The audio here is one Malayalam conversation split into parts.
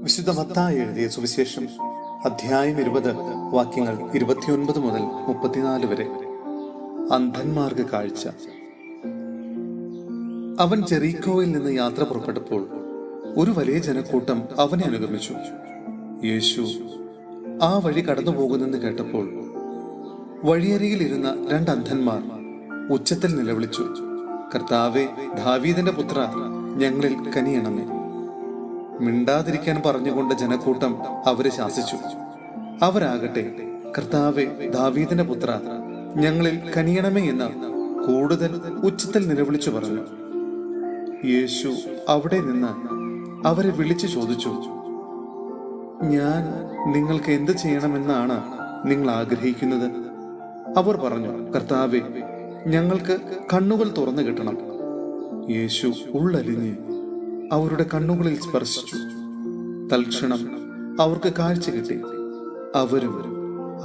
വിശുദ്ധ മത്തായി എഴുതിയ സുവിശേഷം അധ്യായം 20 വാക്യങ്ങൾ 29 മുതൽ 34 വരെ. അന്ധന്മാർക്ക് കാഴ്ച. അവൻ ജെറീക്കോയിൽ നിന്ന് യാത്ര പുറപ്പെട്ടപ്പോൾ ഒരു വലിയ ജനക്കൂട്ടം അവനെ അനുഗമിച്ചു. യേശു ആ വഴി കടന്നു പോകുന്നെന്ന് കേട്ടപ്പോൾ വഴിയരികിൽ ഇരുന്ന 2 അന്ധന്മാർ ഉച്ചത്തിൽ നിലവിളിച്ചു, കർത്താവേ, ദാവീദിന്റെ പുത്ര, ഞങ്ങളിൽ കനിയണമേ. മിണ്ടാതിരിക്കാൻ പറഞ്ഞുകൊണ്ട് ജനക്കൂട്ടം അവരെ ശാസിച്ചു. അവരാകട്ടെ, കർത്താവേ, ദാവീദിന്റെ പുത്ര, ഞങ്ങളിൽ കനിയണമേ എന്ന് കൂടുതൽ ഉച്ചത്തിൽ നിലവിളിച്ചു പറഞ്ഞു. യേശു അവിടെ നിന്ന് അവരെ വിളിച്ചു ചോദിച്ചു, ഞാൻ നിങ്ങൾക്ക് എന്ത് ചെയ്യണമെന്നാണ് നിങ്ങൾ ആഗ്രഹിക്കുന്നത്? അവർ പറഞ്ഞു, കർത്താവേ, ഞങ്ങൾക്ക് കണ്ണുകൾ തുറന്നു കിട്ടണം. യേശു ഉള്ളലിഞ്ഞ് അവരുടെ കണ്ണുകളിൽ സ്പർശിച്ചു. തൽക്ഷണം അവർക്ക് കാഴ്ച കിട്ടി. അവരും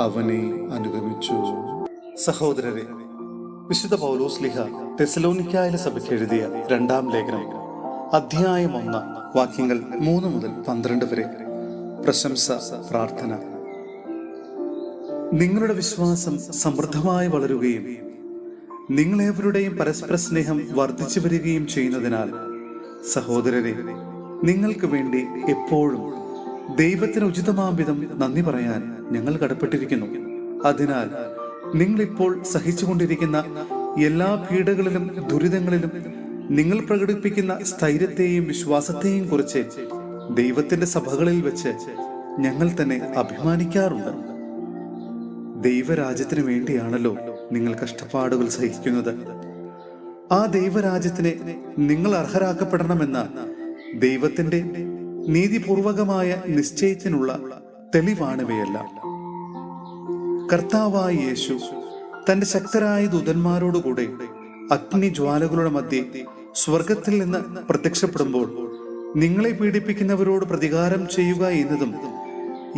അവനെ അനുഗമിച്ചു. സഹോദരരെ, വിശുദ്ധ പൗലോസ്ലീഹ തെസലോനിക്കായിലെ സഭയ്ക്ക് എഴുതിയ 2-ാം ലേഖനം അധ്യായം 1 വാക്യങ്ങൾ 3 മുതൽ 12 വരെ. പ്രശംസ പ്രാർത്ഥന. നിങ്ങളുടെ വിശ്വാസം സമൃദ്ധമായി വളരുകയും നിങ്ങളേവരുടെയും പരസ്പര സ്നേഹം വർദ്ധിച്ചു വരികയും ചെയ്യുന്നതിനാൽ സഹോദരരെ, നിങ്ങൾക്ക് വേണ്ടി എപ്പോഴും ദൈവത്തിന് ഉചിതമാം വിധം നന്ദി പറയാൻ ഞങ്ങൾ കടപ്പെട്ടിരിക്കുന്നു. അതിനാൽ നിങ്ങളിപ്പോൾ സഹിച്ചുകൊണ്ടിരിക്കുന്ന എല്ലാ പീഡകളിലും ദുരിതങ്ങളിലും നിങ്ങൾ പ്രകടിപ്പിക്കുന്ന സ്ഥൈര്യത്തെയും വിശ്വാസത്തെയും കുറിച്ച് ദൈവത്തിന്റെ സഭകളിൽ വെച്ച് ഞങ്ങൾ തന്നെ അഭിമാനിക്കാറുണ്ട്. ദൈവരാജ്യത്തിന് വേണ്ടിയാണല്ലോ നിങ്ങൾ കഷ്ടപ്പാടുകൾ സഹിക്കുന്നത്. ആ ദൈവരാജ്യത്തിന് നിങ്ങൾ അർഹരാക്കപ്പെടണമെന്ന ദൈവത്തിന്റെ നീതിപൂർവകമായ നിശ്ചയത്തിനുള്ള തെളിവാണിവയെല്ലാം. കർത്താവായ യേശു തന്റെ ശക്തരായ ദൂതന്മാരോടുകൂടെ അഗ്നിജ്വാലകളുടെ മധ്യേ സ്വർഗത്തിൽ നിന്ന് പ്രത്യക്ഷപ്പെടുമ്പോൾ നിങ്ങളെ പീഡിപ്പിക്കുന്നവരോട് പ്രതികാരം ചെയ്യുക എന്നതും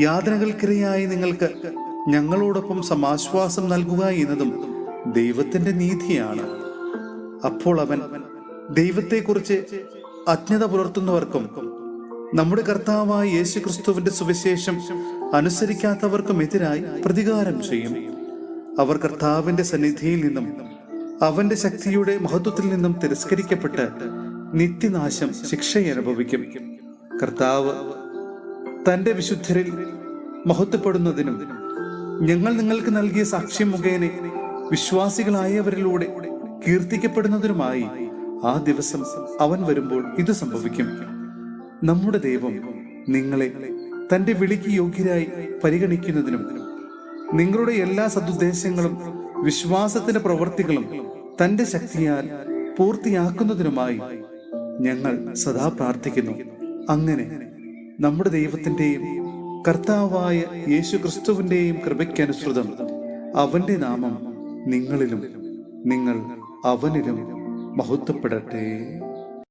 യാതനകൾക്കിരയായി നിങ്ങൾക്ക് ഞങ്ങളോടൊപ്പം സമാശ്വാസം നൽകുക എന്നതും ദൈവത്തിന്റെ നീതിയാണ്. അപ്പോൾ അവൻ ദൈവത്തെക്കുറിച്ച് അജ്ഞത പുലർത്തുന്നവർക്കും നമ്മുടെ കർത്താവായ യേശു ക്രിസ്തുവിന്റെ സുവിശേഷം അനുസരിക്കാത്തവർക്കും എതിരായി പ്രതികാരം ചെയ്യും. അവർ കർത്താവിന്റെ സന്നിധിയിൽ നിന്നും അവന്റെ ശക്തിയുടെ മഹത്വത്തിൽ നിന്നും തിരസ്കരിക്കപ്പെട്ട് നിത്യനാശം ശിക്ഷയനുഭവിക്കും. കർത്താവ് തന്റെ വിശുദ്ധരിൽ മഹത്വപ്പെടുന്നതിനും ഞങ്ങൾ നിങ്ങൾക്ക് നൽകിയ സാക്ഷ്യം മുഖേന വിശ്വാസികളായവരിലൂടെ കീർത്തിക്കപ്പെടുന്നതിനുമായി ആ ദിവസം അവൻ വരുമ്പോൾ ഇത് സംഭവിക്കും. നമ്മുടെ ദൈവം നിങ്ങളെ തന്റെ വിളിക്ക് യോഗ്യരായി പരിഗണിക്കുന്നതിനും നിങ്ങളുടെ എല്ലാ സദുദ്ദേശങ്ങളും വിശ്വാസത്തിന്റെ പ്രവൃത്തികളും തന്റെ ശക്തിയാൽ പൂർത്തിയാക്കുന്നതിനുമായി ഞങ്ങൾ സദാ പ്രാർത്ഥിക്കുന്നു. അങ്ങനെ നമ്മുടെ ദൈവത്തിന്റെയും കർത്താവായ യേശു ക്രിസ്തുവിന്റെയും കൃപയ്ക്കനുസൃതം അവന്റെ നാമം നിങ്ങളിലും നിങ്ങൾ അവനിലും മഹത്വപ്പെടട്ടെ.